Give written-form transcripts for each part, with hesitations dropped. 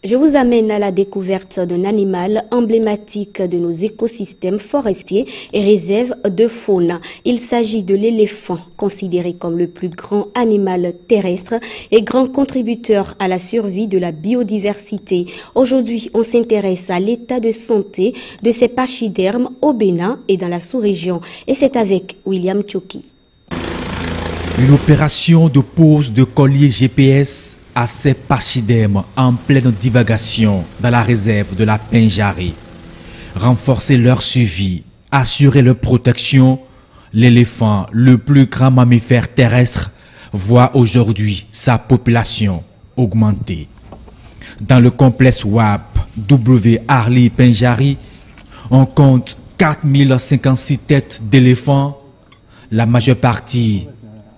Je vous amène à la découverte d'un animal emblématique de nos écosystèmes forestiers et réserves de faune. Il s'agit de l'éléphant, considéré comme le plus grand animal terrestre et grand contributeur à la survie de la biodiversité. Aujourd'hui, on s'intéresse à l'état de santé de ces pachydermes au Bénin et dans la sous-région. Et c'est avec William Tchoki. Une opération de pose de collier GPS à ces pachydermes en pleine divagation dans la réserve de la Pendjari. Renforcer leur suivi, assurer leur protection, l'éléphant, le plus grand mammifère terrestre, voit aujourd'hui sa population augmenter. Dans le complexe WAP W Arli Pendjari, on compte 4056 têtes d'éléphants, la majeure partie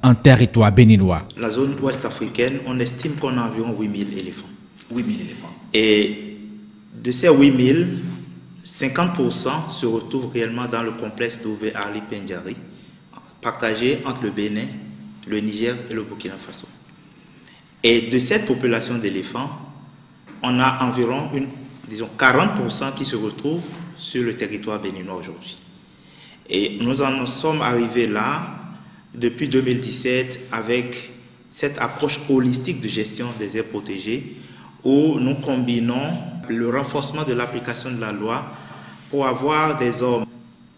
en territoire béninois. La zone ouest africaine, on estime qu'on a environ 8000 éléphants. 8000 éléphants. Et de ces 8000, 50% se retrouvent réellement dans le complexe d'Ouvé Arli Pendjari, partagé entre le Bénin, le Niger et le Burkina Faso. Et de cette population d'éléphants, on a environ 40% qui se retrouvent sur le territoire béninois aujourd'hui. Et nous en sommes arrivés là depuis 2017 avec cette approche holistique de gestion des aires protégées où nous combinons le renforcement de l'application de la loi pour avoir des hommes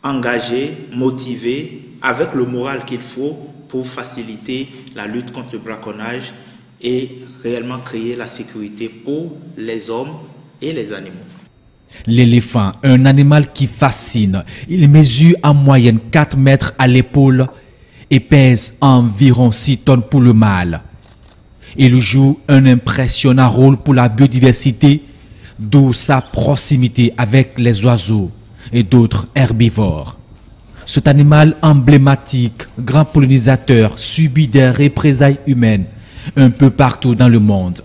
engagés, motivés, avec le moral qu'il faut pour faciliter la lutte contre le braconnage et réellement créer la sécurité pour les hommes et les animaux. L'éléphant, un animal qui fascine. Il mesure en moyenne 4 mètres à l'épaule et pèse environ 6 tonnes pour le mâle. Il joue un impressionnant rôle pour la biodiversité, d'où sa proximité avec les oiseaux et d'autres herbivores. Cet animal emblématique, grand pollinisateur, subit des représailles humaines un peu partout dans le monde.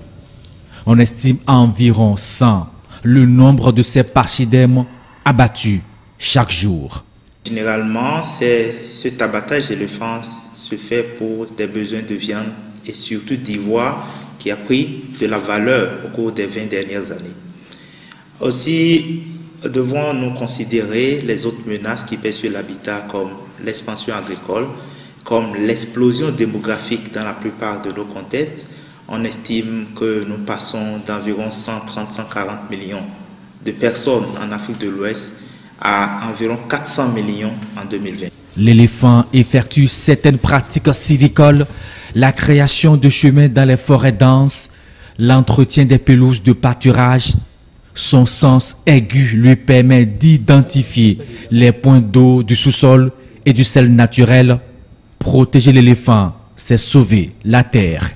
On estime environ 100 le nombre de ces pachydermes abattus chaque jour. Généralement, cet abattage d'éléphants se fait pour des besoins de viande et surtout d'ivoire qui a pris de la valeur au cours des 20 dernières années. Aussi, devons-nous considérer les autres menaces qui pèsent sur l'habitat comme l'expansion agricole, comme l'explosion démographique dans la plupart de nos contextes. On estime que nous passons d'environ 130-140 millions de personnes en Afrique de l'Ouest à environ 400 millions en 2020. L'éléphant effectue certaines pratiques civicoles, la création de chemins dans les forêts denses, l'entretien des pelouses de pâturage. Son sens aigu lui permet d'identifier les points d'eau du sous-sol et du sel naturel. Protéger l'éléphant, c'est sauver la terre.